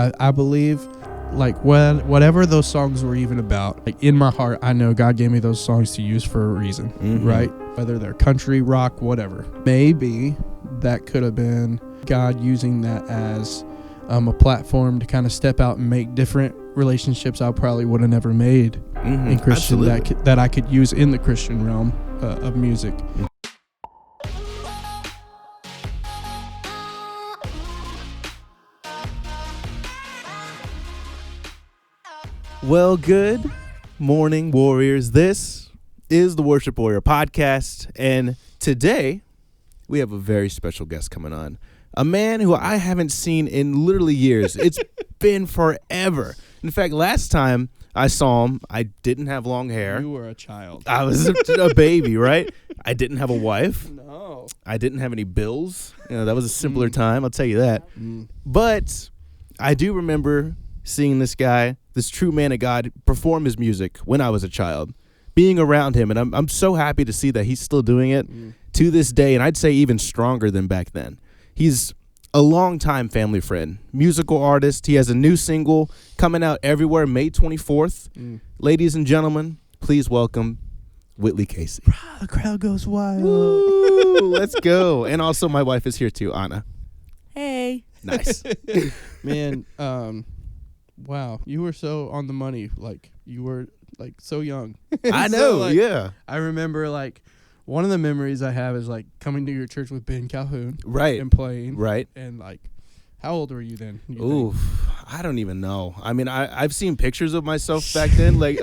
I believe, like, whatever those songs were even about, like, in my heart, I know God gave me those songs to use for a reason, right? Whether they're country, rock, whatever. Maybe that could have been God using that as a platform to kind of step out and make different relationships I probably would have never made in Christian that I could use in the Christian realm of music. Well, good morning, warriors. This is the Worship Warrior podcast, and today we have a very special guest coming on. A man who I haven't seen in literally years. It's been forever. In fact, last time I saw him, I didn't have long hair. You were a child. I was a baby, right? I didn't have a wife. No. I didn't have any bills. You know, that was a simpler time, I'll tell you that. But I do remember seeing this guy, this true man of God, perform his music when I was a child, being around him. And I'm so happy to see that he's still doing it to this day. And I'd say even stronger than back then. He's a longtime family friend, musical artist. He has a new single coming out everywhere May 24th. Ladies and gentlemen, please welcome Whitlee Casey. The crowd goes wild. Woo, let's go. And also my wife is here too, Anna. Hey. Nice. Man, wow, you were so on the money. Like, you were, like, so young. I know, like, yeah. I remember, like, one of the memories I have is, like, coming to your church with Ben Calhoun. Right. And playing. Right. And, like, how old were you then? Ooh, I don't even know. I mean, I've seen pictures of myself back then, like,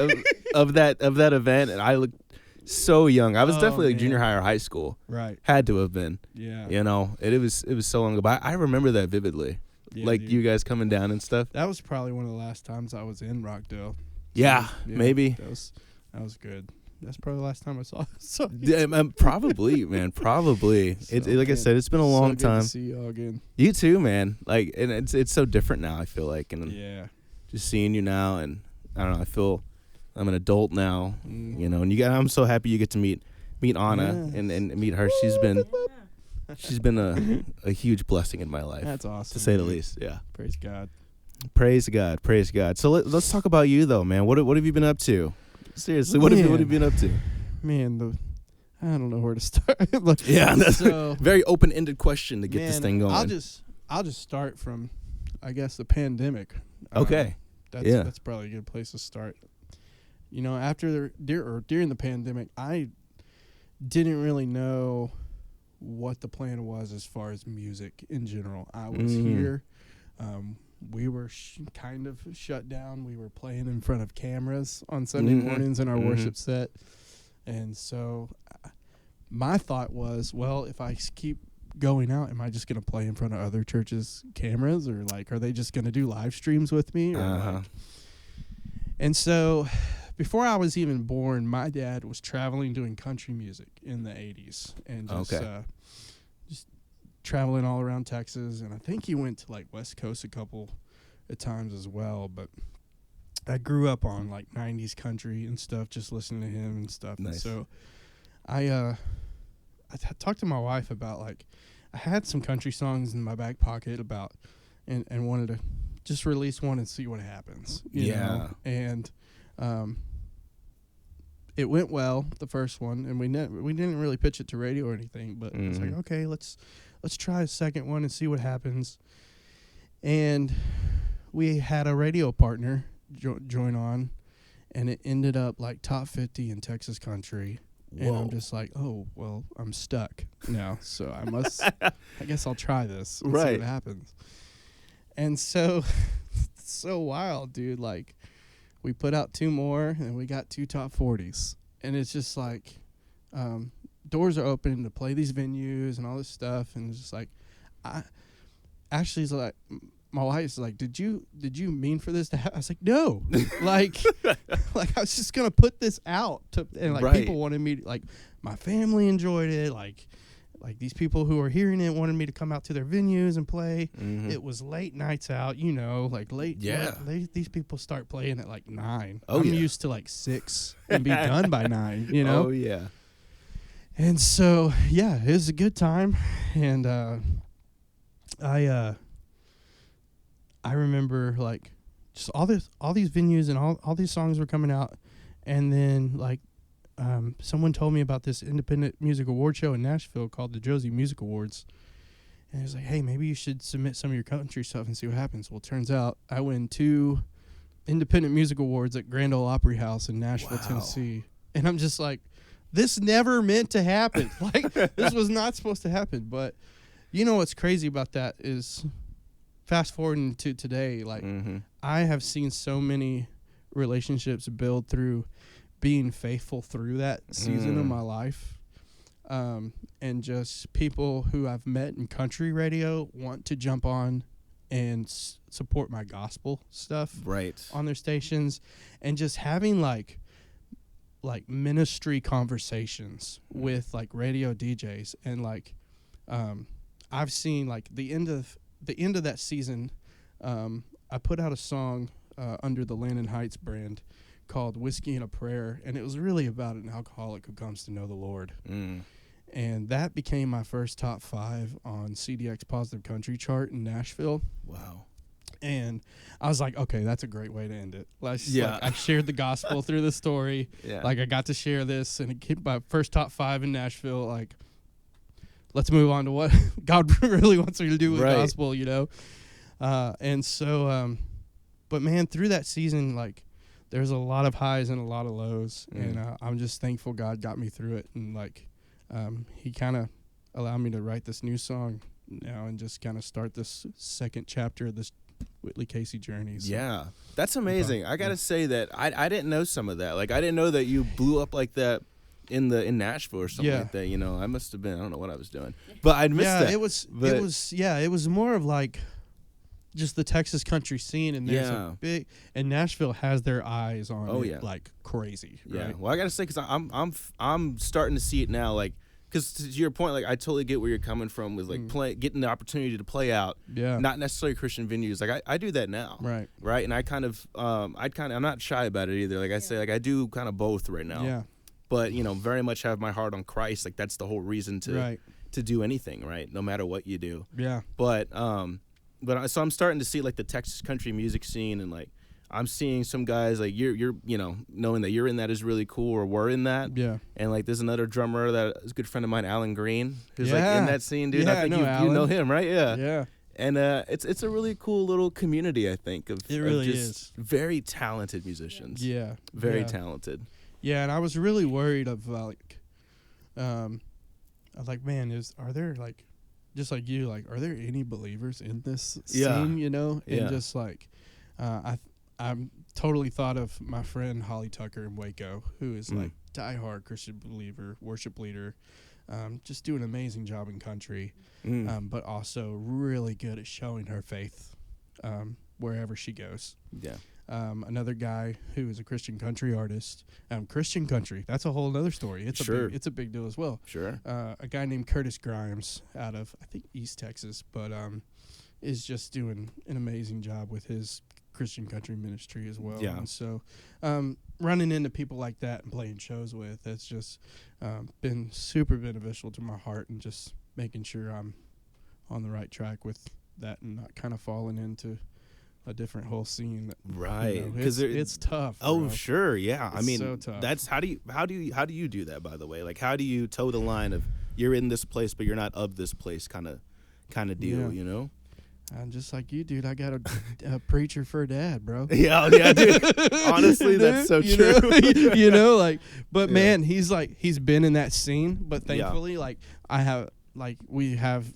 of that event, and I looked so young. I was definitely, like, junior high or high school. Right. Had to have been. Yeah. You know, it was so long ago. But I remember that vividly. Yeah, like, dude. you guys coming down and stuff. That was probably one of the last times I was in Rockdale. Yeah, maybe. That was good. That's probably the last time I saw it. Yeah, probably, man. Probably. So, like I said, it's been a long time. To see y'all again. You too, man. Like, and it's so different now, I feel like. And yeah. just seeing you now, and I don't know, I feel I'm an adult now, you know, and I'm so happy you get to meet Anna and meet her. She's been a huge blessing in my life. That's awesome. To say the least. Yeah. Praise God. Praise God. Praise God. So let's talk about you though, man. What have you been up to? Seriously, what have you been up to? Man, I don't know where to start. Yeah, that's a very open-ended question to get this thing going. I'll just start from, I guess, the pandemic. Okay. That's probably a good place to start. You know, during the pandemic, I didn't really know what the plan was as far as music in general. I was here. We were kind of shut down. We were playing in front of cameras on Sunday mornings in our worship set. And so my thought was, well, if I keep going out, am I just going to play in front of other churches' cameras? Or, like, are they just going to do live streams with me? Or And so before I was even born, my dad was traveling doing country music in the 80s. And just traveling all around Texas, and I think he went to, like, West Coast a couple of times as well. But I grew up on, like, 90s country and stuff, just listening to him and stuff. Nice. And so I talked to my wife about, like, I had some country songs in my back pocket about and wanted to just release one and see what happens. You know? And it went well, the first one, and we didn't really pitch it to radio or anything, but it's like, okay, let's try a second one and see what happens. And we had a radio partner join on, and it ended up, like, top 50 in Texas country. Whoa. And I'm just like, oh, well, I'm stuck now, so I guess I'll try this and see what happens. And so, it's so wild, dude. Like, we put out 2 more, and we got 2 top 40s. And it's just like, doors are open to play these venues and all this stuff. And it's just like, my wife's like, did you mean for this to happen? I was like, no. like I was just going to put this out. And, like, people wanted me to, like, my family enjoyed it. Like these people who are hearing it wanted me to come out to their venues and play. It was late nights out, you know, like late. Yeah. These people start playing at, like, 9. I'm used to, like, 6 and be done by 9, you know? Oh, yeah. And so, yeah, it was a good time. And I I remember like just all these venues and all these songs were coming out, and then like someone told me about this independent music award show in Nashville called the Josie Music Awards. And it was like, hey, maybe you should submit some of your country stuff and see what happens. Well, it turns out I win 2 independent music awards at Grand Ole Opry House in Nashville, Tennessee. And I'm just like, this never meant to happen. Like, this was not supposed to happen. But you know what's crazy about that is fast forwarding to today, like, I have seen so many relationships build through being faithful through that season of my life. And just people who I've met in country radio want to jump on and support my gospel stuff on their stations, and just having like ministry conversations with like radio DJs. And like I've seen like the end of that season, I put out a song under the Landon Heights brand called Whiskey and a Prayer, and it was really about an alcoholic who comes to know the Lord. And that became my first top 5 on CDX Positive Country chart in Nashville. Wow. And I was like, okay, that's a great way to end it. Like, I shared the gospel through the story. Like, I got to share this, and it came my first top 5 in Nashville. Like, let's move on to what God really wants me to do with the gospel, you know? And so, but man, through that season, like, there's a lot of highs and a lot of lows. And I'm just thankful God got me through it. And, like, he kind of allowed me to write this new song now and just kind of start this second chapter of this Whitley Casey journey. So. Yeah, that's amazing. I gotta say that I didn't know some of that. Like, I didn't know that you blew up like that in Nashville or something like that. You know, I must have been, I don't know what I was doing, but I missed that. It was more of like just the Texas country scene, and there's a big, and Nashville has their eyes on it like crazy. Right? Well, I gotta say, because I'm starting to see it now, like. Because to your point, like, I totally get where you're coming from with, like, getting the opportunity to play out, not necessarily Christian venues. Like, I do that now, right? And I kind of, I'm not shy about it either. Like I say, like, I do kind of both right now. But, you know, very much have my heart on Christ. Like, that's the whole reason to do anything, right? No matter what you do. But so I'm starting to see, like, the Texas country music scene, and, like, I'm seeing some guys like you're you know, knowing that you're in that is really cool, or were in that. And like there's another drummer that is a good friend of mine, Alan Green, who's like in that scene, dude. I think you know him, right? And it's a really cool little community, I think, of just very talented musicians. Very talented. And I was really worried of like I was like, man, are there like, just like you, like, are there any believers in this scene, you know? And just like I'm totally thought of my friend Holly Tucker in Waco, who is like diehard Christian believer, worship leader, just doing an amazing job in country, but also really good at showing her faith wherever she goes. Another guy who is a Christian country artist, Christian country, that's a whole other story. It's a big deal as well. A guy named Curtis Grimes out of, I think, East Texas, but is just doing an amazing job with his Christian country ministry as well. And so running into people like that and playing shows with, it's just been super beneficial to my heart, and just making sure I'm on the right track with that and not kind of falling into a different whole scene. Because it's tough. Oh, sure. Yeah. It's I mean, so tough. That's how do you do that, by the way? Like, how do you toe the line of you're in this place but you're not of this place kind of deal, you know? I'm just like you, dude. I got a preacher for a dad, bro. Dude. Honestly, that's so true. You know, like, but man, he's been in that scene. But thankfully, like, we have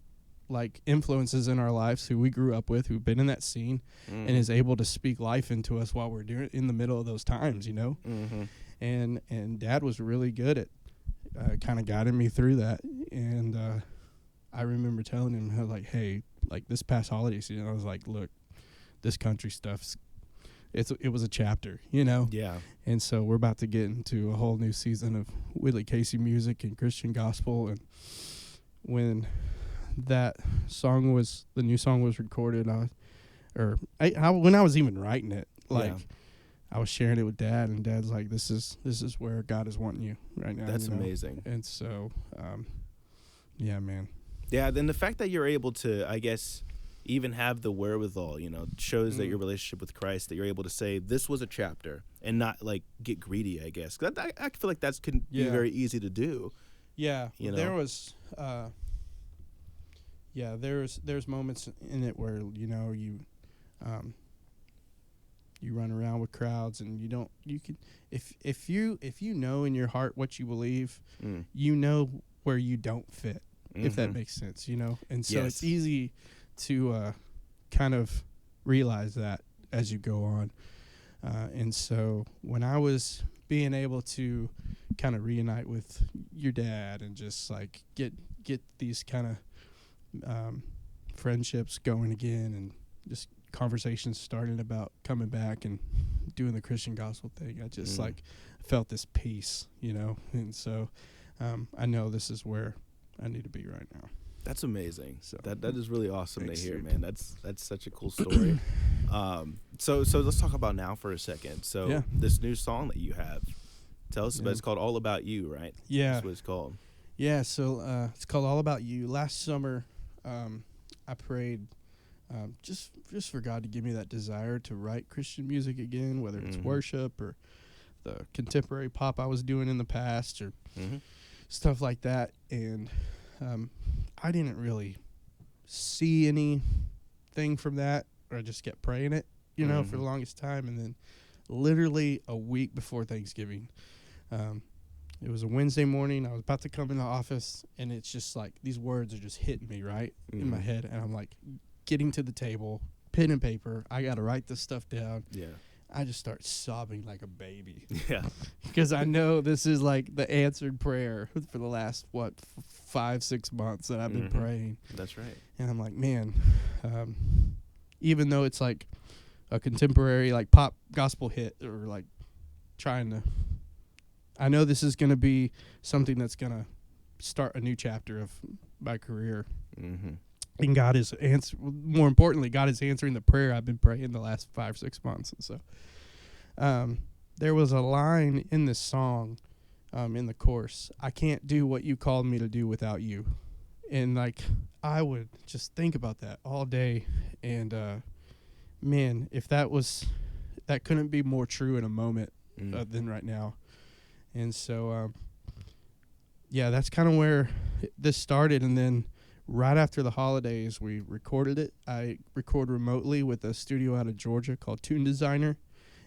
like influences in our lives who we grew up with, who've been in that scene, and is able to speak life into us while we're doing it in the middle of those times, you know. And Dad was really good at kind of guiding me through that. And I remember telling him, I was like, hey, like this past holiday season, I was like, look, this country stuff's it was a chapter, you know? And so we're about to get into a whole new season of Whitley Casey music and Christian gospel. And when the new song was recorded, when I was even writing it, like I was sharing it with Dad, and Dad's like, this is where God is wanting you right now. That's amazing. And so, man. Yeah, then the fact that you're able to, I guess, even have the wherewithal, shows that your relationship with Christ, that you're able to say this was a chapter and not like get greedy, I guess. 'Cause I feel like that's can be very easy to do. Yeah, there was there's moments in it where you run around with crowds and you can if you know in your heart what you believe, you know where you don't fit, if that makes sense, and so it's easy to kind of realize that as you go on, and so when I was being able to kind of reunite with your dad and just like get these kind of friendships going again, and just conversations starting about coming back and doing the Christian gospel thing, I just like felt this peace, and so I know this is where I need to be right now. That's amazing. So that is really awesome to hear, dude. man. That's such a cool story. So let's talk about now for a second. So this new song that you have, tell us about. It's called All About You, right? Yeah, That's what it's called. Yeah, so it's called All About You. Last summer, I prayed just for God to give me that desire to write Christian music again, whether it's worship or the contemporary pop I was doing in the past or stuff like that. And I didn't really see anything from that, or I just kept praying it, for the longest time. And then literally a week before Thanksgiving, it was a Wednesday morning. I was about to come in the office, and it's just like these words are just hitting me right in my head. And I'm like getting to the table, pen and paper. I got to write this stuff down. Yeah. I just start sobbing like a baby. Yeah. Because I know this is like the answered prayer for the last, 5-6 months that I've been praying. That's right. And I'm like, man, even though it's like a contemporary like pop gospel hit, or like I know this is going to be something that's going to start a new chapter of my career. And God is more importantly, God is answering the prayer I've been praying the last 5-6 months. And so there was a line in this song, in the chorus, I can't do what you called me to do without you. And like, I would just think about that all day. And man, if that couldn't be more true in a moment than right now. And so, that's kind of where this started. And then right after the holidays, we recorded it. I record remotely with a studio out of Georgia called Tune Designer.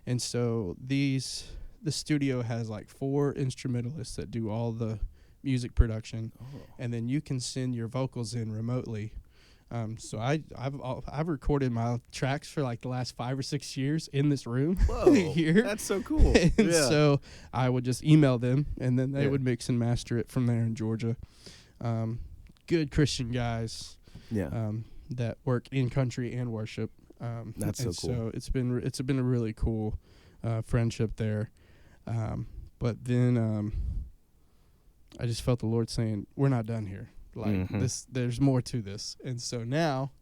And so the studio has like 4 instrumentalists that do all the music production. And then you can send your vocals in remotely. So I've recorded my tracks for like the last 5 or 6 years in this room. Whoa, here. That's so cool. And so I would just email them, and then they would mix and master it from there in Georgia. Good Christian guys. That work in country and worship. That's so cool. So it's been a really cool friendship there. But then I just felt the Lord saying, "We're not done here. Like there's more to this." And so now,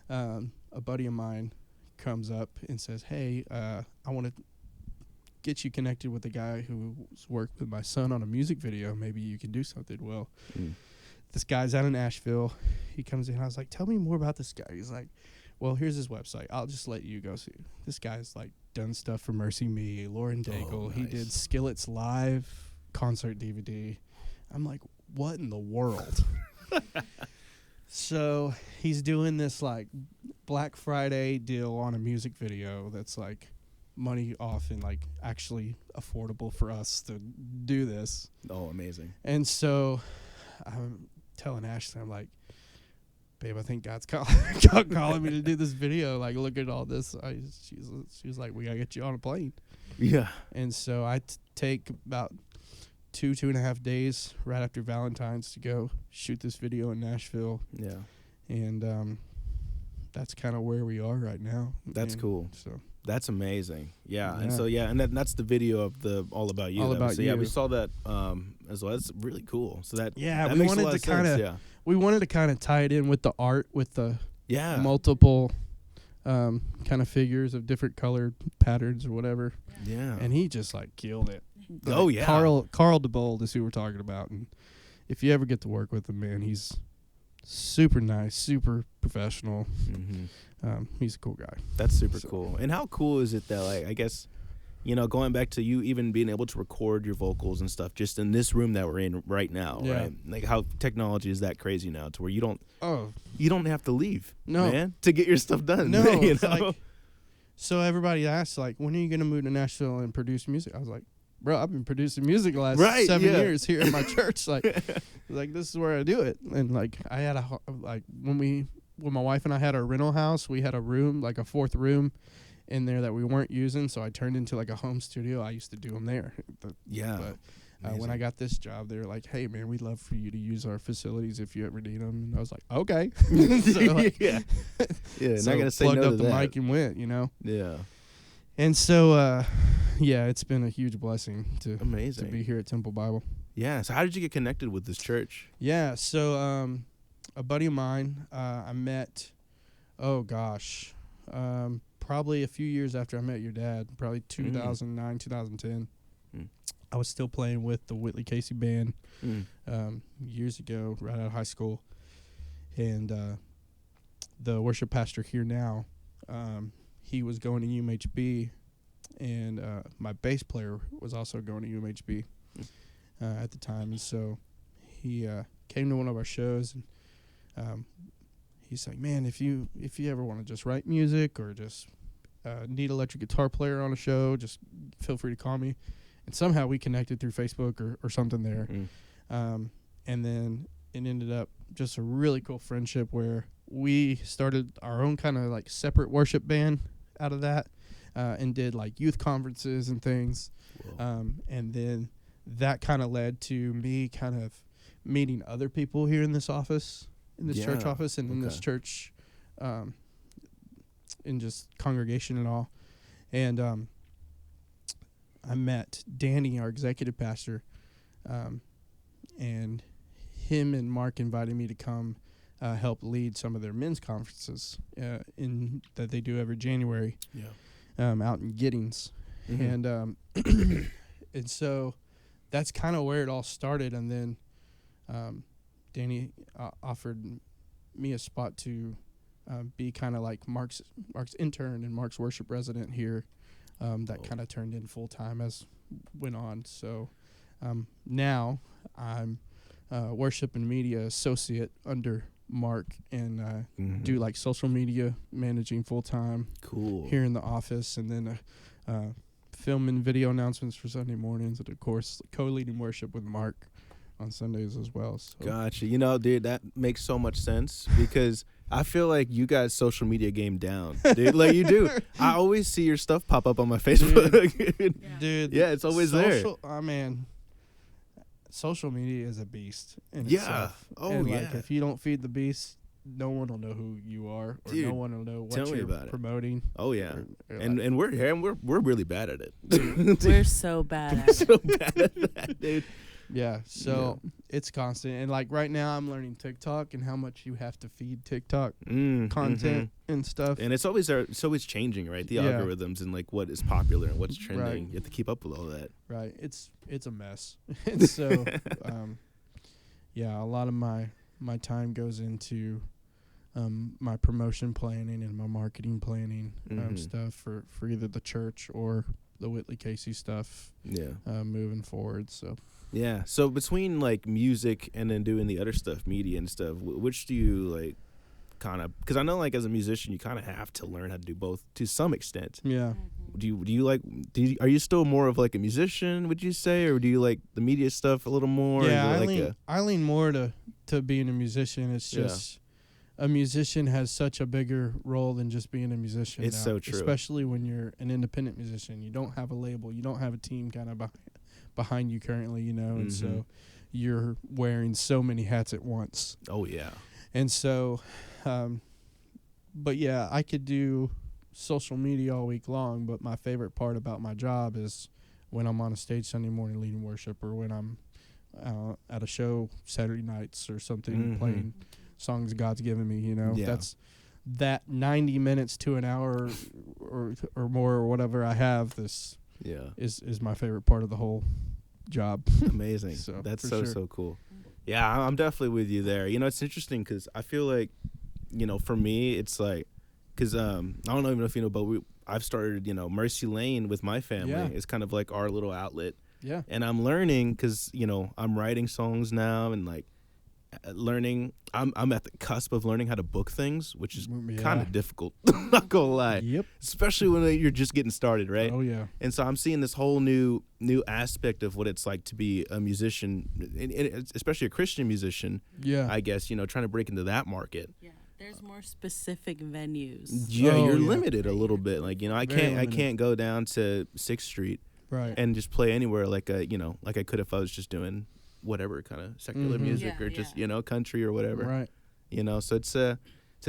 a buddy of mine comes up and says, "Hey, I want to get you connected with a guy who's worked with my son on a music video. Maybe you can do something." Well, this guy's out in Nashville. He comes in. I was like, "Tell me more about this guy." He's like, "Well, here's his website. I'll just let you go see." This guy's like done stuff for Mercy Me, Lauren Daigle. Oh, nice. He did Skillet's live concert DVD. I'm like, what in the world? So he's doing this like Black Friday deal on a music video that's like money off and like actually affordable for us to do this. Oh, amazing. And so I'm telling Ashley, I'm like, "Babe, I think God's calling me to do this video. Like, look at all this." She's like, "We gotta get you on a plane." Yeah. And so I take about 2.5 days right after Valentine's to go shoot this video in Nashville. Yeah. And that's kind of where we are right now. That's cool. So that's amazing. Yeah. And so and that's the video of the All About You. All About You. Yeah, we saw that as well. That's really cool. So that that we makes wanted a lot to kind of we wanted to kind of tie it in with the art, with the multiple kind of figures of different colored patterns or whatever. Yeah. And he just like killed it. Like, oh yeah. Carl DeBold is who we're talking about, and if you ever get to work with him, man, he's super nice, super professional. He's a cool guy. That's super cool. And how cool is it that, like, I guess, going back to you even being able to record your vocals and stuff just in this room that we're in right now, right? Like, how technology is that crazy now to where you don't have to leave, man, to get your stuff done. No, it's like, so everybody asks, like, when are you going to move to Nashville and produce music? I was like, bro, I've been producing music the last 7 years here in my church. Like, this is where I do it. And, like, I had when my wife and I had our rental house, we had a room, like a fourth room in there that we weren't using. So I turned into like a home studio. I used to do them there. But when I got this job, they were like, hey, man, we'd love for you to use our facilities if you ever need them. And I was like, okay. So, like, so not going to say no to that. Plugged up the mic and went, Yeah. And so, it's been a huge blessing to be here at Temple Bible. Yeah. So how did you get connected with this church? Yeah. So a buddy of mine I met, probably a few years after I met your dad, probably 2009, 2010. I was still playing with the Whitlee Casey band years ago, right out of high school. And the worship pastor here now, he was going to UMHB, and my bass player was also going to UMHB at the time. And so he came to one of our shows, and he's like, man, if you ever want to just write music or just need electric guitar player on a show, just feel free to call me. And somehow we connected through Facebook or something there. And then it ended up just a really cool friendship where we started our own kind of like separate worship band out of that, and did like youth conferences and things. And then that kind of led to me kind of meeting other people here in this office, in this church office, and in this church, in just congregation and all. And I met Danny, our executive pastor, and him and Mark invited me to come help lead some of their men's conferences that they do every January, out in Giddings. And and so that's kind of where it all started. And then Danny offered me a spot to be kind of like Mark's intern and Mark's worship resident here. That kind of turned in full time as went on. So now I'm worship and media associate under Mark, and do like social media managing full time. Cool. Here in the office, and then film and video announcements for Sunday mornings, and of course co-leading worship with Mark on Sundays as well. So. Gotcha. Dude, that makes so much sense because I feel like you guys social media game down, dude. Like you do. I always see your stuff pop up on my Facebook. Dude. Yeah, it's always there. Oh man, social media is a beast in yeah. itself. Oh and yeah. Like if you don't feed the beast, no one will know who you are, or Dude, no one will know what you're promoting. Oh yeah. Or and we're here, and we're really bad at it. We're so bad at it. So bad at that, dude. Yeah, so it's constant. And like right now I'm learning TikTok and how much you have to feed TikTok content and stuff. And it's always changing, right? The algorithms and like what is popular and what's trending. Right. You have to keep up with all that. Right. It's a mess. And so a lot of my time goes into my promotion planning and my marketing planning stuff for either the church or the Whitlee Casey stuff. Yeah. Moving forward. So yeah. So between like music and then doing the other stuff, media and stuff, which do you like kind of, because I know like as a musician you kind of have to learn how to do both to some extent. Yeah. Are you still more of like a musician, would you say, or do you like the media stuff a little more? Yeah, I lean more to being a musician. It's just a musician has such a bigger role than just being a musician. It's so true. Especially when you're an independent musician. You don't have a label. You don't have a team kind of behind you currently, and so you're wearing so many hats at once. Oh, yeah. And so, but yeah, I could do social media all week long, but my favorite part about my job is when I'm on a stage Sunday morning leading worship, or when I'm at a show Saturday nights or something, playing songs God's given me, That's that 90 minutes to an hour or more or whatever I have. This is my favorite part of the whole job. Amazing. So, that's so so cool. Yeah, I'm definitely with you there. You know, it's interesting because I feel like, for me, it's like, because I don't even know if you know, but I've started, Mercy Lane with my family. Yeah. It's kind of like our little outlet. Yeah. And I'm learning because, I'm writing songs now and like learning. I'm at the cusp of learning how to book things, which is kind of difficult. Not gonna lie. Yep. Especially when you're just getting started, right? Oh yeah. And so I'm seeing this whole new aspect of what it's like to be a musician, and especially a Christian musician. Yeah. I guess trying to break into that market. Yeah, there's more specific venues. Yeah, Oh, you're yeah. limited a little bit. Like I Very limited. can't go down to 6th Street Right. and just play anywhere like like I could if I was just doing whatever kind of secular Mhm. music Yeah, or just yeah. country or whatever. Right. So it's a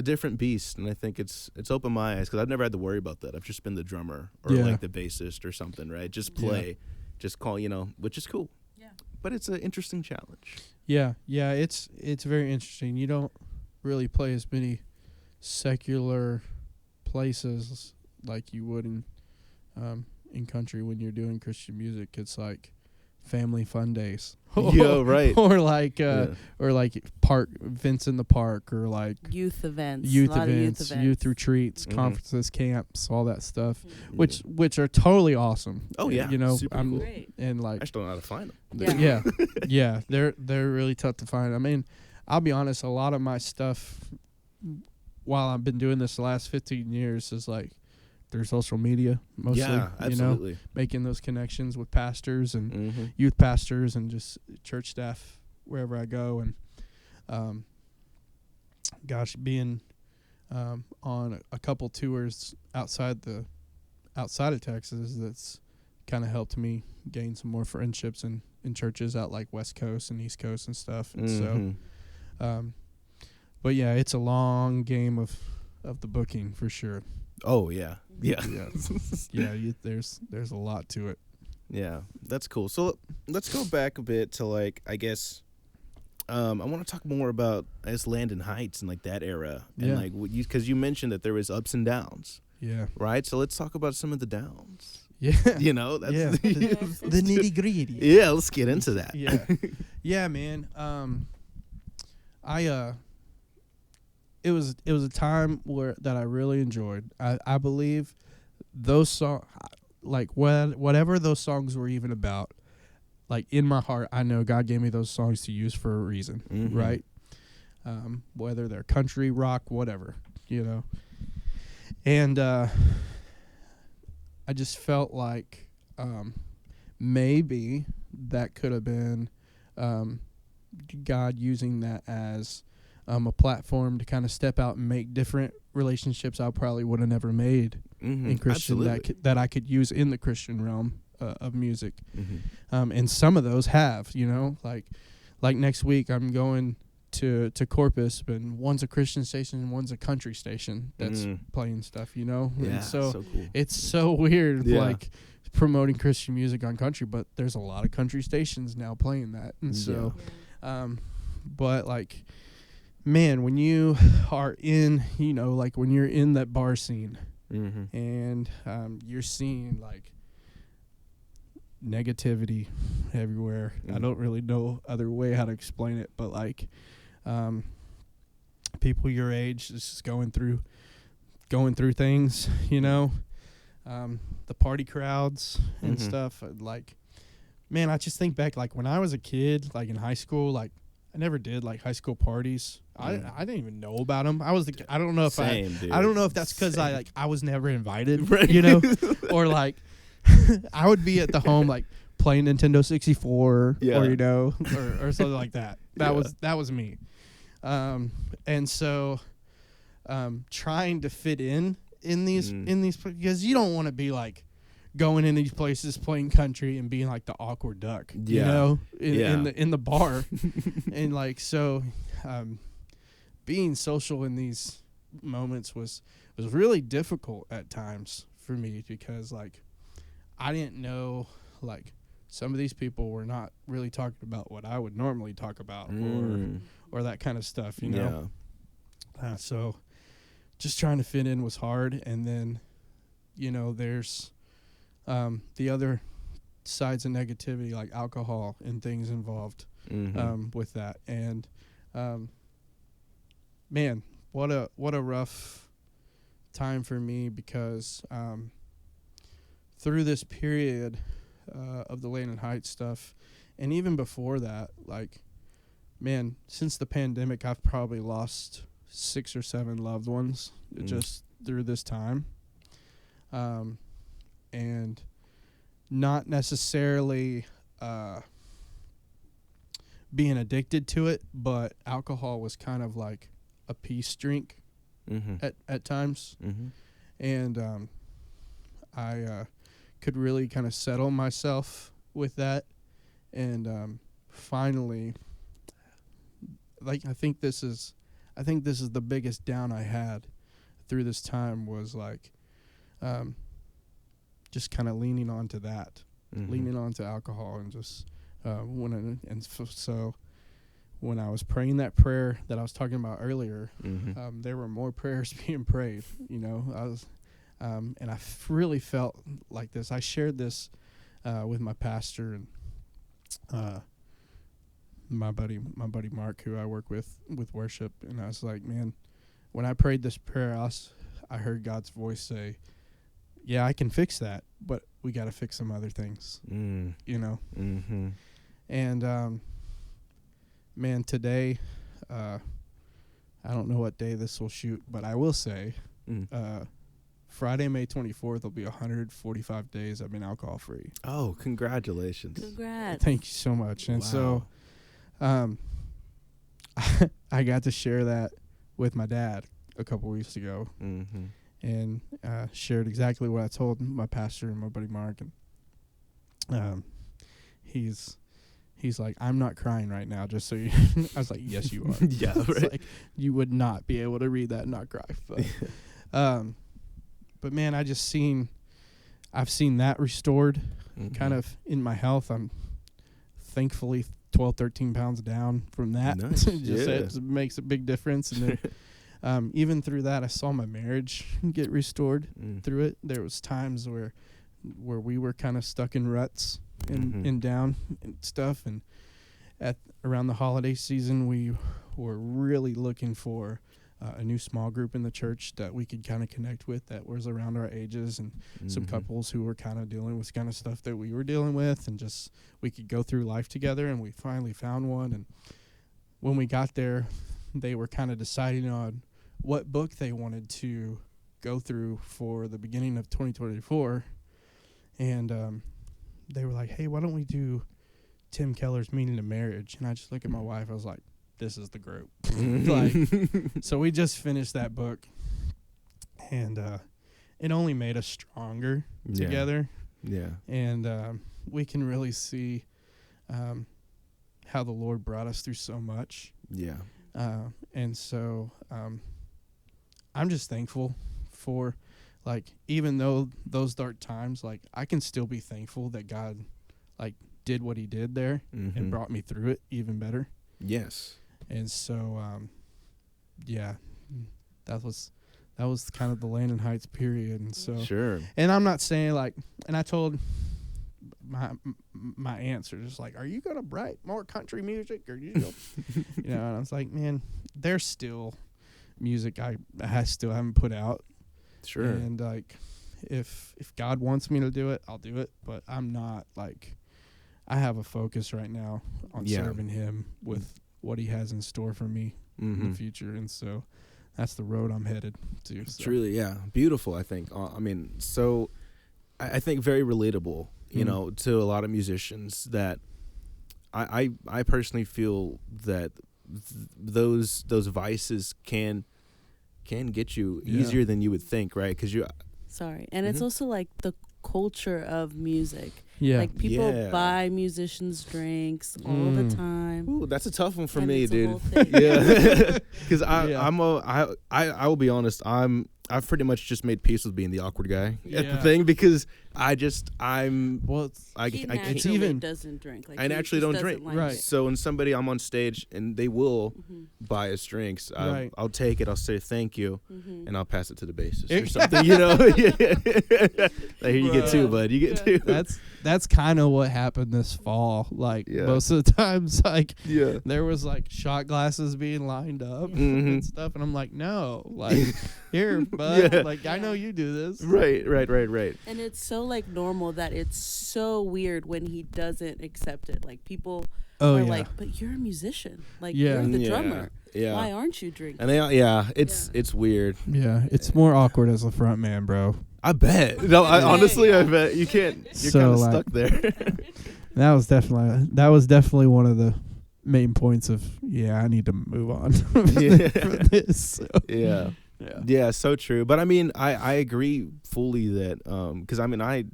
different beast, and I think it's opened my eyes because I've never had to worry about that. I've just been the drummer or Yeah. like the bassist or something, right? Just play, just call, which is cool. Yeah. But it's an interesting challenge. Yeah. Yeah. It's very interesting. You don't really play as many secular places like you would in country when you're doing Christian music. It's like family fun days. Yeah, right. Or like park events in the park, or like Youth events. youth a lot of events, youth retreats, Mhm. conferences, camps, all that stuff, Mhm. which are totally awesome. Oh, yeah. Super I'm cool. Great. and I like just don't know how to find them. Yeah. yeah, they're really tough to find. I mean, I'll be honest, a lot of my stuff while I've been doing this the last 15 years is like through social media mostly. Yeah, absolutely. Making those connections with pastors and Mm-hmm. youth pastors and just church staff wherever I go. And being on a couple tours outside of Texas, that's kind of helped me gain some more friendships in churches out like West Coast and East Coast and stuff. And so but yeah, it's a long game of the booking for sure. Oh yeah, yeah, There's a lot to it. yeah. That's cool. So let's go back a bit to like I guess I want to talk more about Landon Heights and like that era and like because you mentioned that there was ups and downs, Yeah. right? So let's talk about some of the downs. Yeah. That's The nitty gritty. Yeah, let's get into that. Yeah. Yeah, man. It was a time that I really enjoyed. I believe those songs, like whatever those songs were even about, like in my heart, I know God gave me those songs to use for a reason, right? Whether they're country, rock, whatever, And I just felt like maybe that could have been God using that as a platform to kind of step out and make different relationships I probably would have never made in Christian that I could use in the Christian realm of music. And some of those have, like next week I'm going to Corpus, and one's a Christian station and one's a country station that's playing stuff, Yeah, and so cool. it's so weird, Yeah. like promoting Christian music on country, but there's a lot of country stations now playing that, and so but like, man, when you are in, like when you're in that bar scene and you're seeing like negativity everywhere. I don't really know other way how to explain it, but like people your age just going through things, the party crowds and stuff. Like, man, I just think back, like when I was a kid, like in high school, like I never did like high school parties. I didn't even know about them. I don't know if I don't know if that's because I was never invited, right. Or like I would be at the home like playing Nintendo 64 or or something like that. That was me. And so trying to fit in these because you don't want to be like going in these places playing country and being like the awkward duck, in the bar. And like, so being social in these moments was really difficult at times for me, because like I didn't know, like some of these people were not really talking about what I would normally talk about or that kind of stuff, so just trying to fit in was hard. And then there's the other sides of negativity, like alcohol and things involved with that. And man, what a rough time for me, because through this period of the Landon Heights stuff, and even before that, like, man, since the pandemic, I've probably lost 6 or 7 loved ones just through this time. And not necessarily being addicted to it, but alcohol was kind of like a peace drink at times. And I could really kind of settle myself with that. And finally, like, I think this is the biggest down I had through this time, was like just kind of leaning onto that, leaning onto alcohol, and just so when I was praying that prayer that I was talking about earlier, there were more prayers being prayed. You know, I was, and I really felt like this. I shared this with my pastor and my buddy Mark, who I work with worship, and I was like, man, when I prayed this prayer, I heard God's voice say, yeah, I can fix that, but we got to fix some other things, you know? And, man, today, I don't know what day this will shoot, but I will say, Friday, May 24th will be 145 days I've been alcohol free. Oh, congratulations. Congrats. Thank you so much. And so, I got to share that with my dad a couple weeks ago, and shared exactly what I told my pastor and my buddy Mark. And he's like, I'm not crying right now, just so you. I was like, yes, you are. Yeah, right. Like, you would not be able to read that and not cry. But man, I've seen that restored, kind of in my health. I'm thankfully 12, 13 pounds down from that. Nice. It makes a big difference. And then even through that, I saw my marriage get restored through it. There was times where we were kind of stuck in ruts and down and stuff. And around the holiday season, we were really looking for a new small group in the church that we could kind of connect with, that was around our ages, and some couples who were kind of dealing with kind of stuff that we were dealing with, and just we could go through life together. And we finally found one. And when we got there, they were kind of deciding on what book they wanted to go through for the beginning of 2024. And they were like, hey, why don't we do Tim Keller's Meaning of Marriage? And I just looked at my wife. I was like, this is the group. So we just finished that book, and it only made us stronger together. Yeah. And we can really see how the Lord brought us through so much. Yeah. And so I'm just thankful for, like, even though those dark times, like, I can still be thankful that God, like, did what he did there and brought me through it even better. Yes. And so, that was kind of the Landon Heights period. And so, sure. And I'm not saying, like, and I told my aunts are just like, are you gonna write more country music, or you know? And I was like, man, there's still music I still haven't put out. Sure. And like, if God wants me to do it, I'll do it. But I'm not, like, I have a focus right now on serving him with what he has in store for me in the future. And so that's the road I'm headed to. So. Truly, beautiful, I think. I mean, so I think very relatable, you know, to a lot of musicians, that I personally feel that those vices can get you easier than you would think, right? Because and it's also like the culture of music. Yeah. Like, people buy musicians drinks all the time. Ooh, that's a tough one for me, dude. Yeah. Because I will be honest, I'm I've pretty much just made peace with being the awkward guy at the thing, because I'm he I can't even doesn't drink. Like, I naturally don't drink. Like right. it. So when I'm on stage and they will buy us drinks, I'll take it. I'll say thank you, and I'll pass it to the bassist or something. You know, like, here you get two, bud. You get two. That's kind of what happened this fall. Like most of the times, like there was like shot glasses being lined up and stuff, and I'm like, no, like here, bud. Like I know you do this. Right. And it's so like normal that it's so weird when he doesn't accept it. Like people are like, but you're a musician. Like you're the drummer. Yeah. Why aren't you drinking? And it's weird. Yeah, it's more awkward as a front man, bro. I bet. No, honestly, I bet you can't. You're kind of stuck there. That was definitely one of the main points of I need to move on from this. So. Yeah, so true. But I mean, I agree fully that because I mean I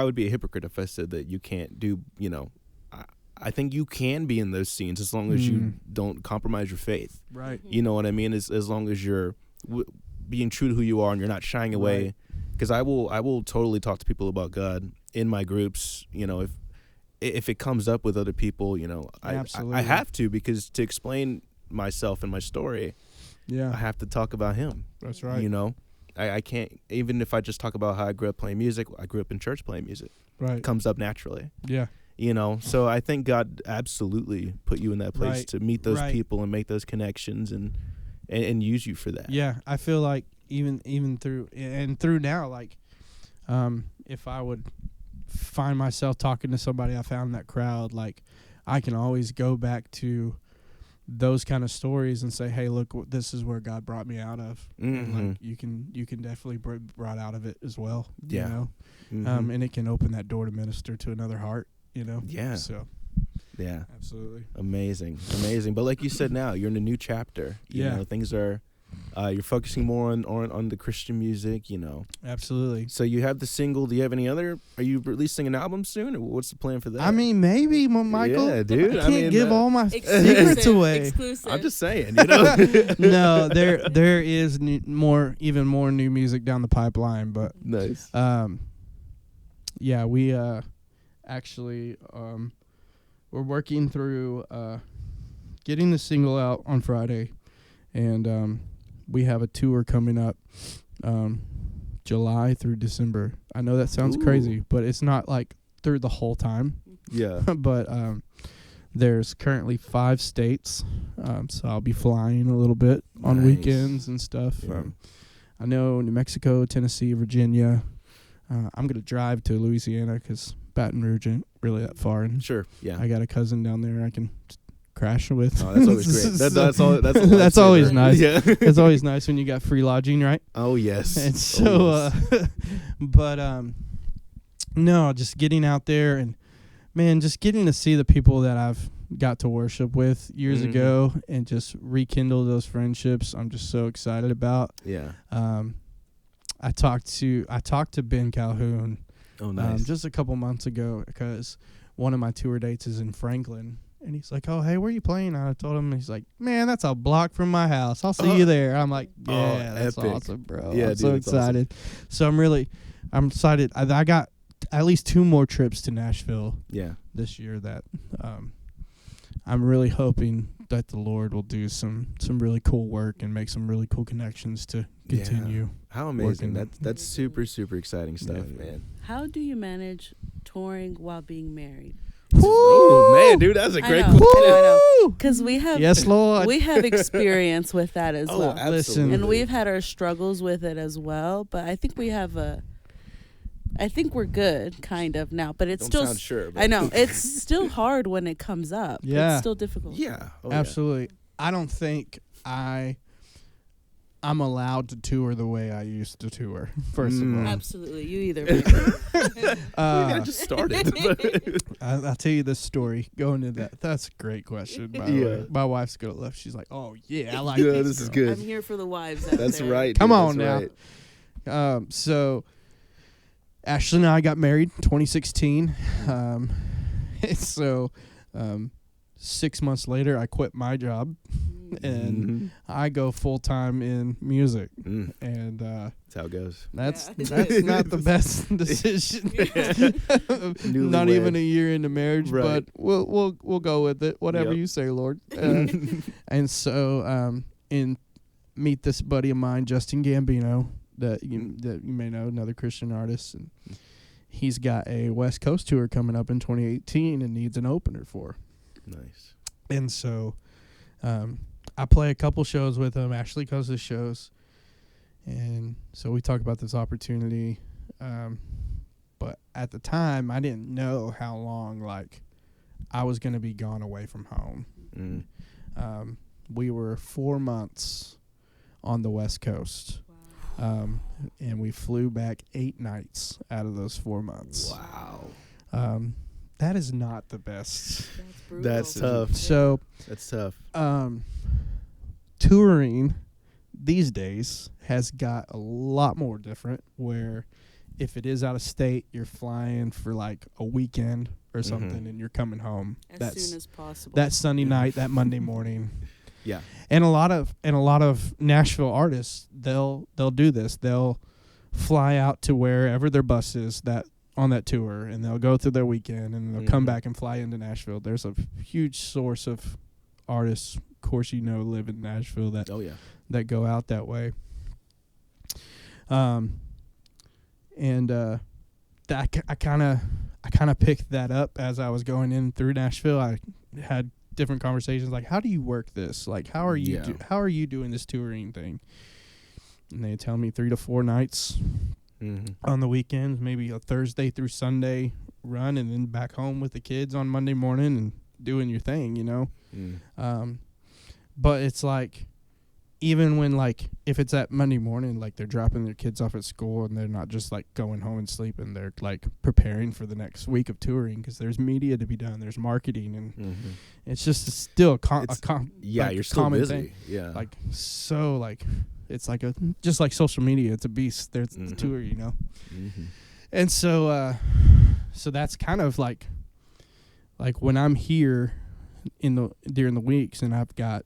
would be a hypocrite if I said that you can't do, you know, I think you can be in those scenes as long as you don't compromise your faith. Right. You know what I mean? As long as you're being true to who you are and you're not shying away. Because I will totally talk to people about God in my groups. You know, if it comes up with other people, you know, I have to, because to explain myself and my story, I have to talk about Him. That's right. You know, I can't, even if I just talk about how I grew up playing music. I grew up in church playing music. Right. It comes up naturally. Yeah. You know, so I think God absolutely put you in that place to meet those people and make those connections and use you for that. Yeah, I feel like even through now, like if I would find myself talking to somebody I found in that crowd, like I can always go back to those kind of stories and say, hey, look, this is where God brought me out of. And like you can definitely be brought out of it as well. You know, and it can open that door to minister to another heart. You know. Yeah. So. Yeah. Absolutely. Amazing. But like you said, now you're in a new chapter. You know, things are. You're focusing more on the Christian music, you know. Absolutely. So you have the single. Do you have any other? Are you releasing an album soon, or what's the plan for that? I mean, maybe, Michael. Yeah, dude. I can't give all my secrets away. Exclusive. I'm just saying, you know. No, there is even more new music down the pipeline, but nice. Yeah, we actually we're working through getting the single out on Friday, and we have a tour coming up July through December. I know that sounds crazy, but it's not like through the whole time. Yeah. But there's currently 5 states, so I'll be flying a little bit on weekends and stuff. Yeah. I know New Mexico, Tennessee, Virginia. I'm going to drive to Louisiana because Baton Rouge ain't really that far. And sure, yeah. I got a cousin down there I can crash with. Oh, that's always great. That's always nice. Yeah. It's always nice when you got free lodging, right? Oh, yes. And so, no, just getting out there and, man, just getting to see the people that I've got to worship with years ago and just rekindle those friendships. I'm just so excited about. Yeah. I talked to Ben Calhoun. Oh, nice. Just a couple months ago, because one of my tour dates is in Franklin, and he's like, "Oh, hey, where are you playing?" And I told him, and he's like, "Man, that's a block from my house. I'll see you there." I'm like, "Yeah, that's epic. Awesome, bro." Yeah, I'm so excited. Awesome. So I'm excited. I got at least 2 more trips to Nashville. This year that I'm really hoping that the Lord will do some really cool work and make some really cool connections to continue. How amazing. That's super, super exciting stuff, man. How do you manage touring while being married? Oh, man, dude, that's a great question. I know. Because we have, yes, Lord. We have experience with that as well. Absolutely. And we've had our struggles with it as well, but I think I think we're good, kind of, now, but it's Don't sound sure. But I know. It's still hard when it comes up. Yeah. It's still difficult. Yeah. Absolutely. I don't think I'm allowed to tour the way I used to tour, first of all. Absolutely. You either. I just started. I'll tell you this story. Going to that. That's a great question, by the way. My wife's going to laugh. She's like, "Oh, yeah, I like this is good. I'm here for the wives out That's there. right. Come dude, on now. Right. So Ashley and I got married 2016. So 6 months later, I quit my job and I go full time in music, and that's how it goes. That's not the best decision. Not even a year into marriage, but we'll go with it. Whatever you say, Lord. And so meet this buddy of mine, Justin Gambino, that you may know, another Christian artist, and he's got a West Coast tour coming up in 2018 and needs an opener for. Nice. And so I play a couple shows with him. Ashley goes to shows. And so we talk about this opportunity. But at the time, I didn't know how long, I was going to be gone away from home. We were 4 months on the West Coast. Wow. And we flew back 8 nights out of those 4 months. Wow. That is not the best. That's tough. So that's tough. Touring these days has got a lot more different, where if it is out of state, you're flying for a weekend or something, and you're coming home as soon as possible. That Sunday night, that Monday morning. Yeah. And a lot of Nashville artists, they'll do this. They'll fly out to wherever their bus is that on that tour, and they'll go through their weekend, and they'll come back and fly into Nashville. There's a huge source of artists, of course, live in Nashville that that go out that way. I kind of picked that up as I was going in through Nashville. I had different conversations like, how do you work this? How are you how are you doing this touring thing? And they tell me 3 to 4 nights on the weekends, maybe a Thursday through Sunday run, and then back home with the kids on Monday morning and doing your thing, But it's even when if it's at Monday morning, they're dropping their kids off at school and they're not just going home and sleeping, they're preparing for the next week of touring, because there's media to be done, there's marketing, and it's just still you're still common busy. thing. Yeah. It's just like social media, it's a beast. There's the tour, And so that's kind of like when I'm here during the weeks and I've got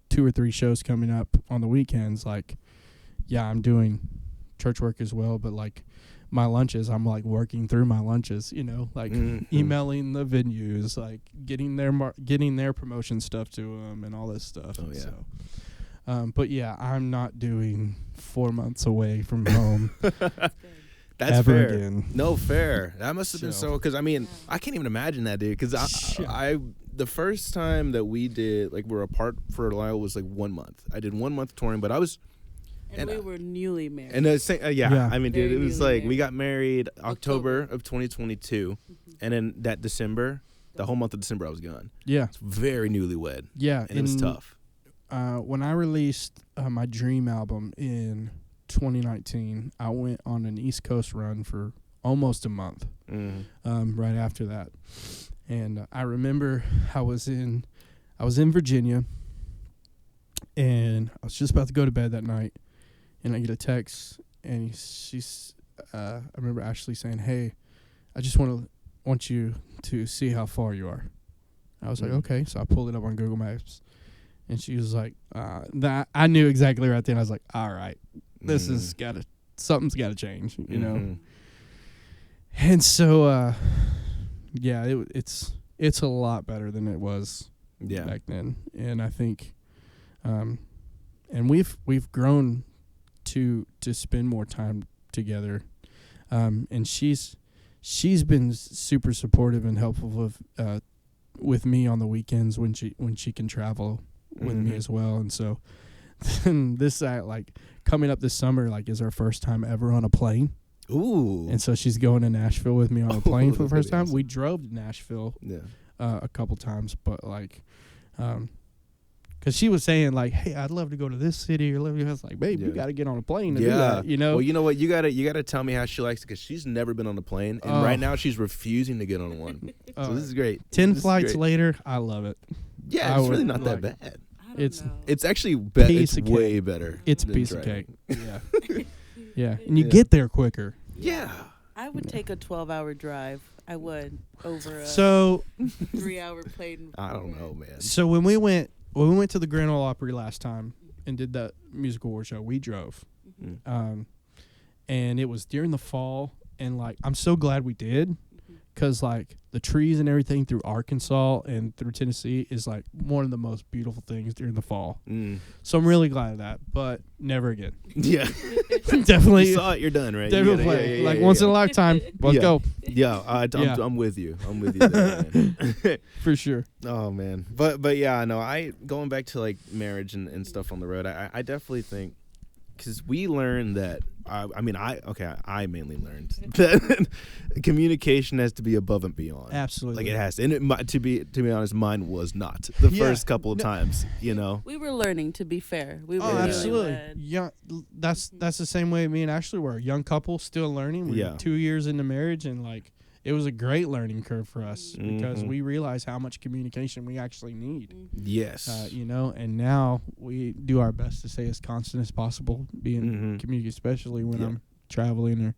2 or 3 shows coming up on the weekends, I'm doing church work as well, but my lunches, I'm working through my lunches, emailing the venues, getting their promotion stuff to them and all this stuff. Oh, yeah. So, but yeah, I'm not doing 4 months away from home. That's ever fair. Again. No, fair. That must have been so, because I can't even imagine that, dude. Because I the first time that we did, we were apart for a while, was 1 month. I did 1 month touring, but I was. And we were newly married. And I mean, dude, it was married. We got married October of 2022, and then that December, the whole month of December, I was gone. Yeah. It's very newlywed. Yeah. And it was tough. When I released my Dream album in 2019, I went on an East Coast run for almost a month right after that. And I remember I was in Virginia, and I was just about to go to bed that night, and I get a text, and I remember Ashley saying, "Hey, I just want you to see how far you are." I was like, "Okay." So I pulled it up on Google Maps, and she was like, "That." I knew exactly right then. I was like, "All right, this has something's got to change," And so, it's a lot better than it was back then, and I think, and we've grown to spend more time together, and she's been super supportive and helpful with me on the weekends when she can travel with me as well, and so this coming up this summer is our first time ever on a plane. Ooh. And so she's going to Nashville with me on a plane for the first time. Awesome. We drove to Nashville a couple times, but because she was saying hey, I'd love to go to this city, or I was like, babe, you got to get on a plane to do that, Well, you know what, you gotta tell me how she likes it, because she's never been on a plane, and right now she's refusing to get on one. So this is great. 10 flights later, I love it. Yeah, it's really not that bad. It's actually it's way better. It's a piece of cake. Yeah. Yeah, and you get there quicker. Yeah. I would take a 12-hour drive. I would, over a 3 3-hour plane. I don't know, man. So when we went when we went to the Grand Ole Opry last time and did that music award show, we drove. Mm-hmm. And it was during the fall, and like I'm so glad we did, because like the trees and everything through Arkansas and through Tennessee is like one of the most beautiful things during the fall. So I'm really glad of that, but never again. Yeah. Definitely. You saw it, you're done, right? Definitely. Once in a lifetime. Let's go. Yeah, I'm with you. I'm with you there, man. For sure. Oh, man. But yeah, no, going back to like marriage and stuff on the road, I definitely think, because we learned that, I mainly learned that communication has to be above and beyond. Absolutely. Like it has to. And to be honest, mine was not the first couple of times, you know. We were learning, to be fair. We were absolutely. Yeah, that's the same way me and Ashley were. A young couple, still learning. We're 2 years into marriage, and like it was a great learning curve for us because we realized how much communication we actually need. Yes. And now we do our best to stay as constant as possible, being communicating, especially when I'm traveling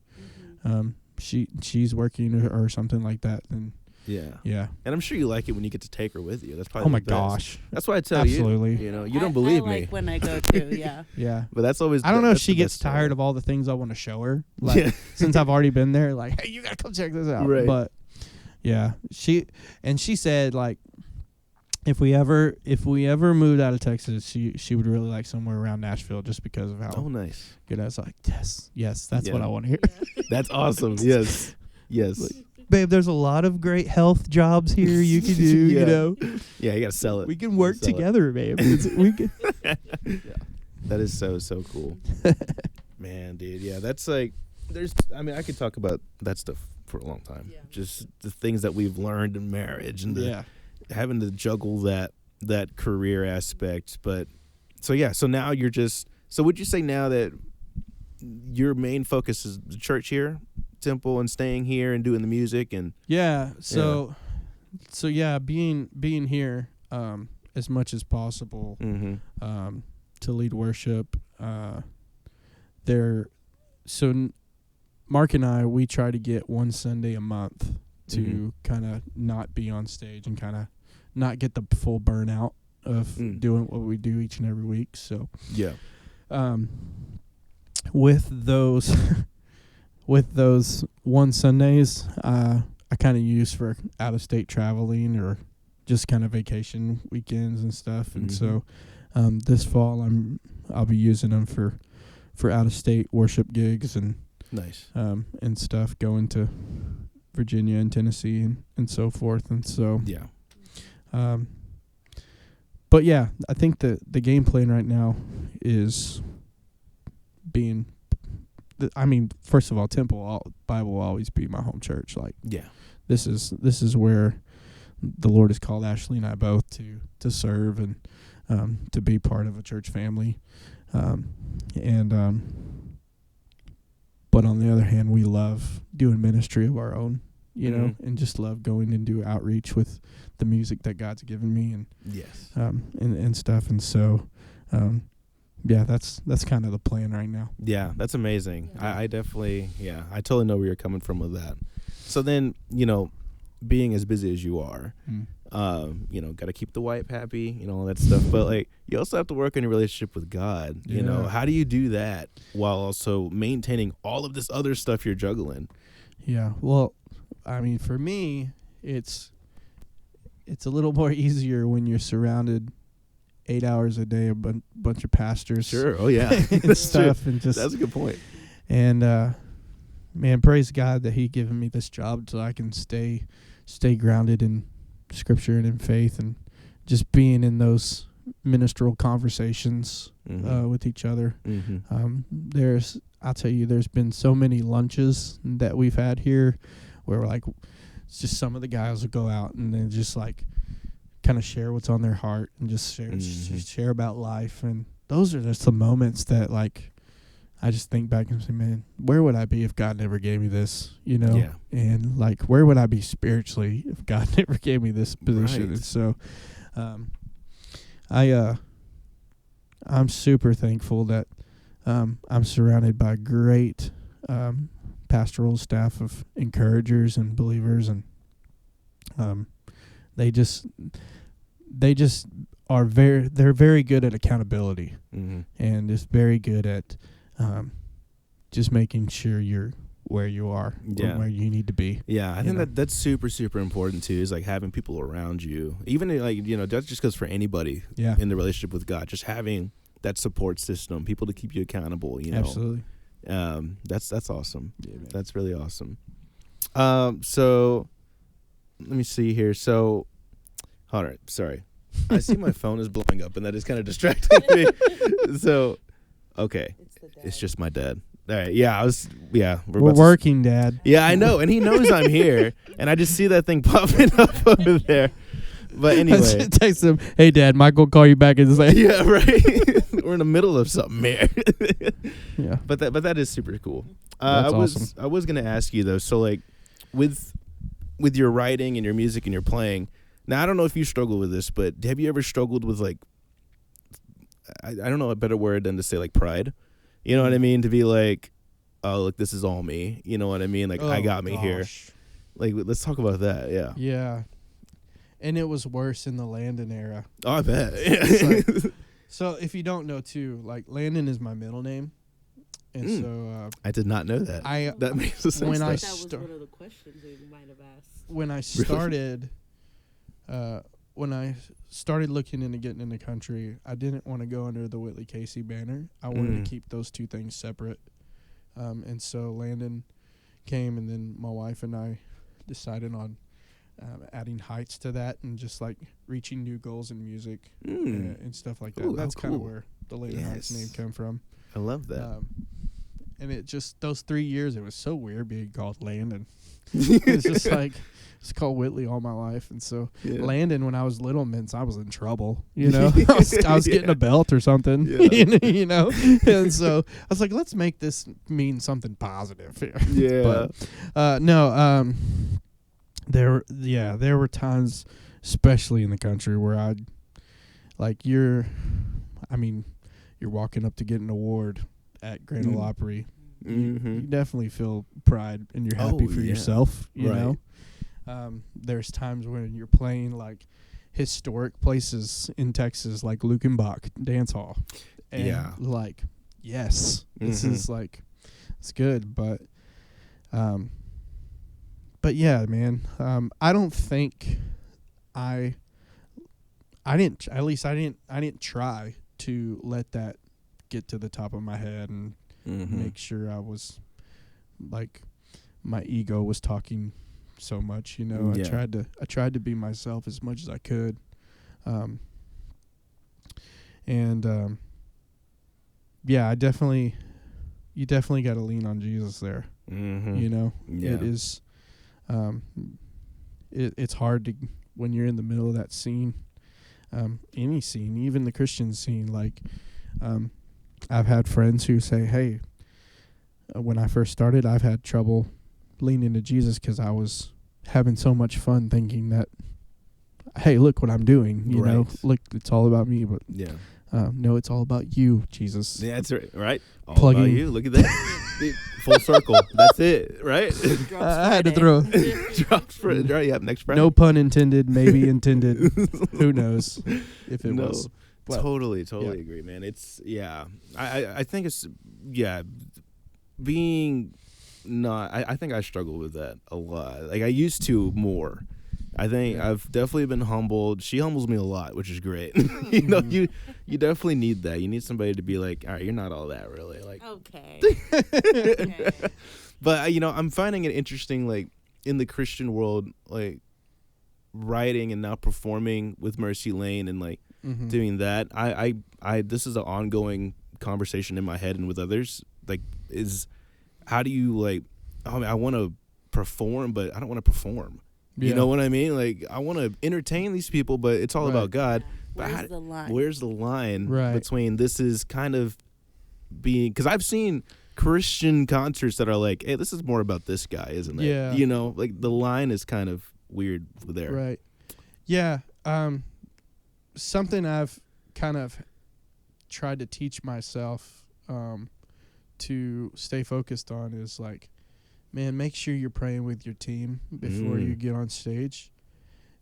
or she's working or something like that. And yeah. And I'm sure you like it when you get to take her with you. That's probably my gosh. That's why I tell Absolutely. you. You know, you don't believe I like me. when I go too. Yeah. Yeah. But that's always. I don't know if she gets tired of all the things I want to show her. Like since I've already been there, like, hey, you gotta come check this out. Right. But yeah, she said like if we ever moved out of Texas, she would really like somewhere around Nashville just because of how nice good. I was like, yes, that's what I want to hear. That's awesome. Yes. Like, babe, there's a lot of great health jobs here you can do, you know. Yeah, you got to sell it. We can work together, babe. We can. That is so cool. Man, dude. Yeah, that's like, I could talk about that stuff for a long time. Yeah. Just the things that we've learned in marriage and having to juggle that career aspect. But so now you're so would you say now that your main focus is the church here, Temple, and staying here and doing the music and being here as much as possible to lead worship Mark and I, we try to get one Sunday a month to kind of not be on stage and kind of not get the full burnout of doing what we do each and every week. So with those one Sundays, I kind of use for out of state traveling or just kind of vacation weekends and stuff. And so this fall I'll be using them for out of state worship gigs and nice and stuff, going to Virginia and Tennessee and so forth. And so but yeah, I think the game plan right now is being first of all, Bible will always be my home church. Like, this is where the Lord has called Ashley and I both to serve and to be part of a church family. But on the other hand, we love doing ministry of our own, you know, and just love going and do outreach with the music that God's given me and and stuff. And so that's kind of the plan right now. Yeah, that's amazing. I definitely, I totally know where you're coming from with that. So then, being as busy as you are, got to keep the wife happy, all that stuff. But like, you also have to work on your relationship with God. You know, how do you do that while also maintaining all of this other stuff you're juggling? Yeah, well, for me, it's a little more easier when you're surrounded 8 hours a day, a bunch of pastors. Sure. Oh yeah. And stuff. And just, that's a good point. And man, praise God that He given me this job so I can stay grounded in Scripture and in faith, and just being in those ministerial conversations with each other. I'll tell you, there's been so many lunches that we've had here where we're like, it's just some of the guys will go out and then just like kind of share what's on their heart and just share about life. And those are just the moments that like I just think back and say, man, where would I be if God never gave me this, and like where would I be spiritually if God never gave me this position? Right. And so I'm super thankful that I'm surrounded by great pastoral staff of encouragers and believers, and they just they're very good at accountability, and just very good at just making sure you're where you are, or where you need to be. Yeah, I think that's super, super important too, is like having people around you. Even like, that just goes for anybody in the relationship with God. Just having that support system, people to keep you accountable, Absolutely. That's awesome. Yeah, that's really awesome. So let me see here. So, all right, sorry. I see my phone is blowing up, and that is kind of distracting me. So, okay. It's just my dad. All right, we're working, Dad. Yeah, I know, and he knows I'm here, and I just see that thing popping up over there. But anyway, text him, "Hey, Dad, Michael will call you back and say." Yeah, right. We're in the middle of something here. Yeah, but that is super cool. That's awesome. I was gonna ask you though. So like, with your writing and your music and your playing. Now I don't know if you struggle with this, but have you ever struggled with like, I don't know a better word than to say like pride. You know what I mean? To be like, oh, look, this is all me. You know what I mean? Like, I got me here. Like, let's talk about that. Yeah. Yeah. And it was worse in the Landon era. Oh, I bet. So if you don't know, too, like, Landon is my middle name. And so... I did not know that. That makes sense. That was one of the questions we might have asked. When I started... when I started looking into getting in the country, I didn't want to go under the Whitlee Casey banner. I wanted to keep those two things separate. And so Landon came, and then my wife and I decided on adding heights to that and just like reaching new goals in music and stuff like that. Ooh, that's kind of cool. where the Landon Heights name came from. I love that. And it just, those 3 years, it was so weird being called Landon. It's just like... It's called Whitlee all my life, and so Landon, when I was little, meant I was in trouble. I was getting a belt or something. And so I was like, let's make this mean something positive here. Yeah. But there were times, especially in the country, where I'd like you're walking up to get an award at Grand Ole Opry. You definitely feel pride, and you're happy for yourself. You know. There's times when you're playing like historic places in Texas, like Lukenbach Dance Hall, and like, this is like, it's good, but yeah, man, I don't think I didn't try to let that get to the top of my head and make sure I was like, my ego was talking so much, I tried to be myself as much as I could, I definitely got to lean on Jesus there. It is it's hard to, when you're in the middle of that scene, any scene, even the Christian scene, like I've had friends who say, hey, when I first started, I've had trouble leaning to Jesus because I was having so much fun thinking that, hey, look what I'm doing, look, it's all about me, but no, it's all about you, Jesus. Yeah, that's right. All Plugging. about you. Look at that. Full circle. That's it, right? I had to throw drops for right. Yeah, next Friday. No pun intended, maybe intended. Who knows if it was. Well, totally agree, man. It's I think it's being not. I think I struggle with that a lot. Like I used to more. I think I've definitely been humbled. She humbles me a lot, which is great. You definitely need that. You need somebody to be like, all right, you're not all that really. Like, okay. Okay. But I'm finding it interesting, like in the Christian world, like writing and now performing with Mercy Lane and like doing that. I this is an ongoing conversation in my head and with others. Like, is how do you like? I want to perform, but I don't want to perform. Yeah. You know what I mean? Like, I want to entertain these people, but it's all about God. But where's the line between this is kind of being... Because I've seen Christian concerts that are like, hey, this is more about this guy, isn't it? Yeah. Like the line is kind of weird there. Right. Yeah. Something I've kind of tried to teach myself to stay focused on is like, man, make sure you're praying with your team before you get on stage.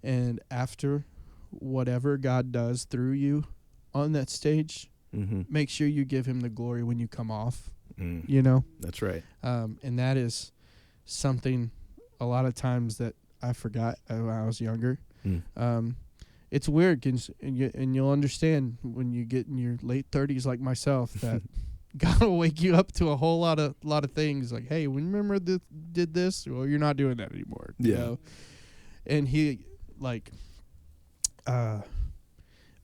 And after, whatever God does through you on that stage, make sure you give him the glory when you come off. You know? That's right. And that is something a lot of times that I forgot when I was younger. It's weird, and you'll understand when you get in your late 30s like myself that God will wake you up to a whole lot of things like, hey, remember did this? Well, you're not doing that anymore. You know? And he like,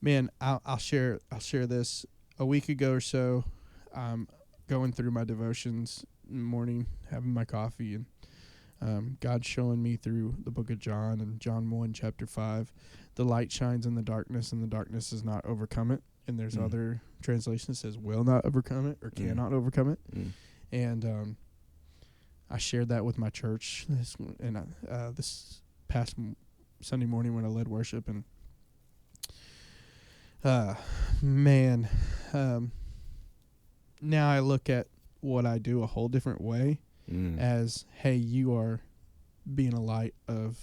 man, I'll share this. A week ago or so, going through my devotions in the morning, having my coffee, and God's showing me through the book of John and John 1, chapter 5, the light shines in the darkness, and the darkness does not overcome it. And there's other translations that says will not overcome it or cannot overcome it. And I shared that with my church this past Sunday morning when I led worship, and man, now I look at what I do a whole different way as, hey, you are being a light of,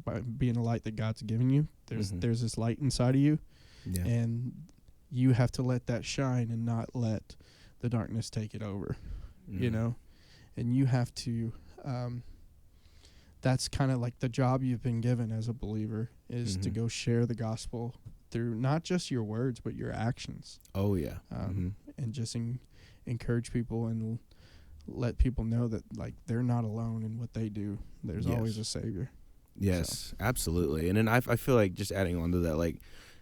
by being a light that God's given you. There's this light inside of you, and you have to let that shine and not let the darkness take it over, you know, and you have to, that's kind of like the job you've been given as a believer is to go share the gospel through not just your words, but your actions. Oh, yeah. And just encourage people and let people know that, like, they're not alone in what they do. There's always a Savior. Yes, absolutely. And then I feel like just adding on to that, like,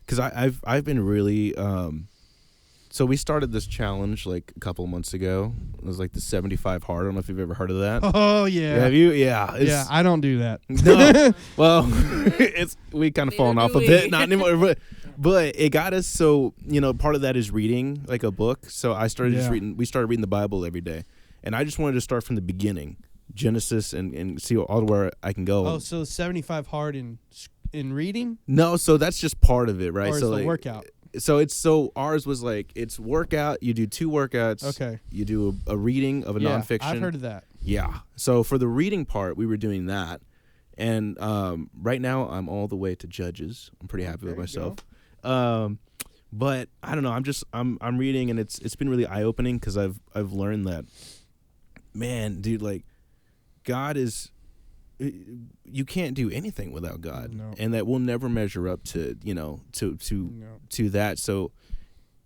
because I've been really, so we started this challenge like a couple of months ago. It was like the 75 hard. I don't know if you've ever heard of that. Oh, yeah. Have you? Yeah. Yeah, I don't do that. No. Well, we kind of fallen off a bit. Not anymore. But it got us so, you know, part of that is reading like a book. So I started we started reading the Bible every day. And I just wanted to start from the beginning, Genesis, and see all where I can go. Oh, so 75 hard in reading? No, so that's just part of it, right? Or is so the like, workout? So ours was like, it's workout. You do 2 workouts. Okay. You do a reading of a nonfiction. I've heard of that. Yeah. So for the reading part, we were doing that. And right now, I'm all the way to Judges. I'm pretty happy with myself. But I don't know. I'm reading, and it's been really eye opening because I've learned that, man, dude, like, God is. You can't do anything without God, and that we'll never measure up to, you know, to that. So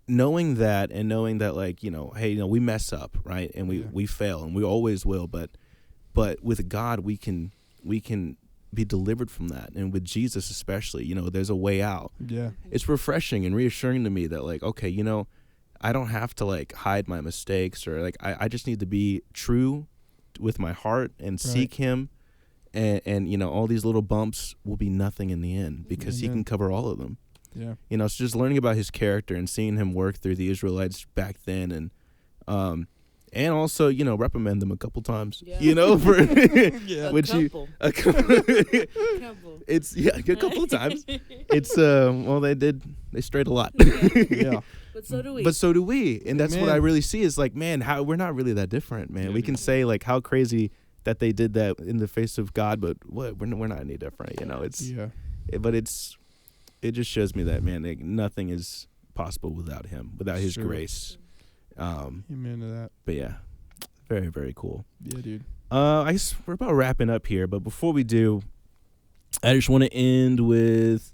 knowing that, and knowing that, like, you know, hey, you know, we mess up, right, and we fail, and we always will, but with God we can be delivered from that, and with Jesus especially, you know, there's a way out. Yeah, it's refreshing and reassuring to me that, like, okay, you know, I don't have to like hide my mistakes, or like I just need to be true with my heart and seek Him. And you know, all these little bumps will be nothing in the end because He can cover all of them. Yeah. You know, it's just learning about His character and seeing Him work through the Israelites back then, and also, you know, reprimand them a couple times. Yeah. You know, for which a couple. It's a couple of times. It's well, they strayed a lot. Yeah. But so do we. But so do we, and that's what I really see is like, man, how we're not really that different, man. We can say like how crazy that they did that in the face of God, but what we're not any different, you know. But it just shows me that, man, like, nothing is possible without Him, without His grace. Amen to that. But yeah, very, very cool. Yeah, dude. I guess we're about wrapping up here, but before we do, I just want to end with.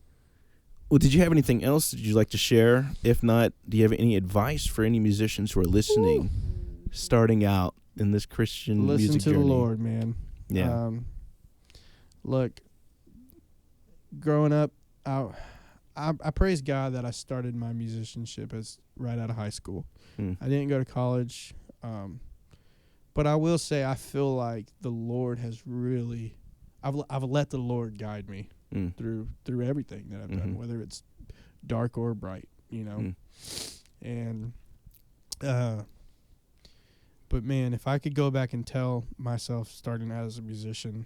Well, did you have anything else that you'd like to share? If not, do you have any advice for any musicians who are listening, starting out in this Christian music journey? Listen to the Lord, man. Yeah. Look, growing up, I praise God that I started my musicianship as right out of high school. I didn't go to college, but I will say I feel like the Lord has really, I've let the Lord guide me through everything that I've done, whether it's dark or bright, you know. And but man, if I could go back and tell myself starting out as a musician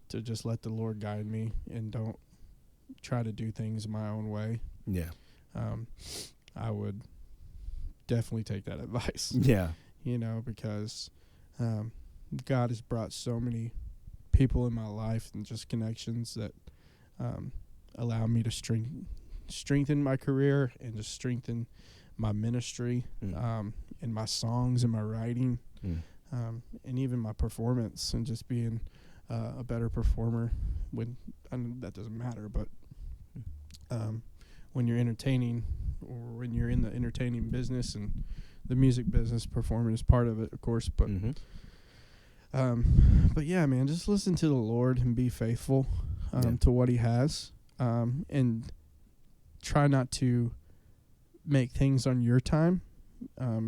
to just let the Lord guide me and don't try to do things my own way, I would definitely take that advice. Yeah. You know, because God has brought so many people in my life and just connections that allow me to strengthen my career and just strengthen my ministry, and my songs and my writing, and even my performance, and just being a better performer. That doesn't matter, but when you're entertaining, or when you're in the entertaining business and the music business, performing is part of it, of course. But but yeah, man, just listen to the Lord and be faithful to what He has, and try not to make things on your time,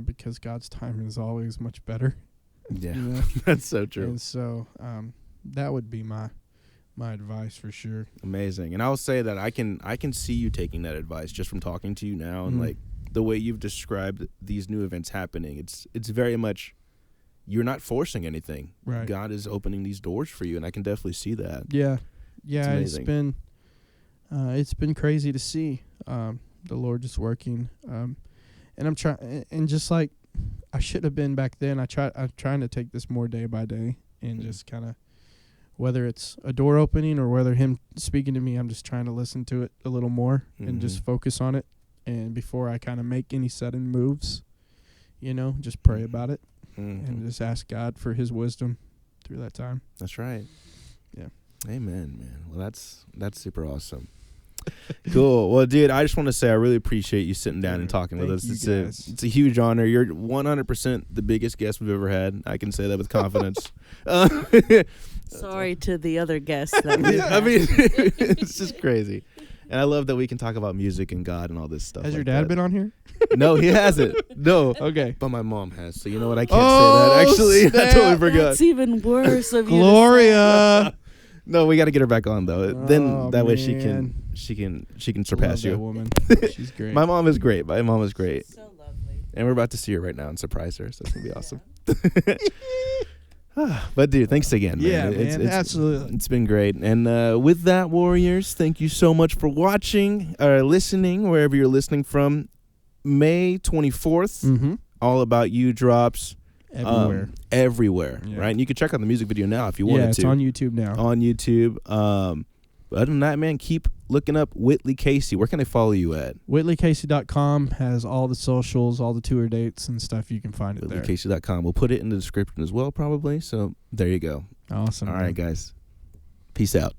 because God's time is always much better. Yeah, you know? That's so true. And so that would be my advice for sure. Amazing. And I'll say that I can see you taking that advice just from talking to you now, and like the way you've described these new events happening. It's very much, you're not forcing anything. Right. God is opening these doors for you, and I can definitely see that. Yeah. Yeah, it's been crazy to see the Lord just working. And I'm trying, and just like I should have been back then, I'm trying to take this more day by day, and just kind of, whether it's a door opening or whether Him speaking to me, I'm just trying to listen to it a little more and just focus on it. And before I kind of make any sudden moves, just pray about it and just ask God for His wisdom through that time. That's right. Yeah. Amen, man. Well, that's super awesome. Cool. Well, dude, I just want to say I really appreciate you sitting down and talking with us. It's a huge honor. You're 100% the biggest guest we've ever had. I can say that with confidence. Sorry to the other guests. That I mean, it's just crazy. And I love that we can talk about music and God and all this stuff. Has your dad been on here? No, he hasn't. No. Okay. But my mom has. So you know what? I can't say that, actually. Snap. I totally forgot. That's even worse of you. Gloria. No, we got to get her back on though. Then that way she man. can surpass Love you. that woman. She's great. My mom is great. My mom is great. So lovely. And we're about to see her right now and surprise her. So it's gonna be awesome. But dude, thanks again, man. Yeah, man, absolutely. It's been great. And with that, Warriors, thank you so much for watching or listening, wherever you're listening from. May 24th, All About You drops everywhere, Yeah. right? And you can check out the music video now if you wanted to. Yeah, it's on YouTube now. On YouTube. Other than that, man, keep looking up Whitlee Casey. Where can they follow you at? WhitleeCasey.com has all the socials, all the tour dates and stuff. You can find it there. WhitleeCasey.com. We'll put it in the description as well, probably. So there you go. Awesome. All right, guys. Peace out.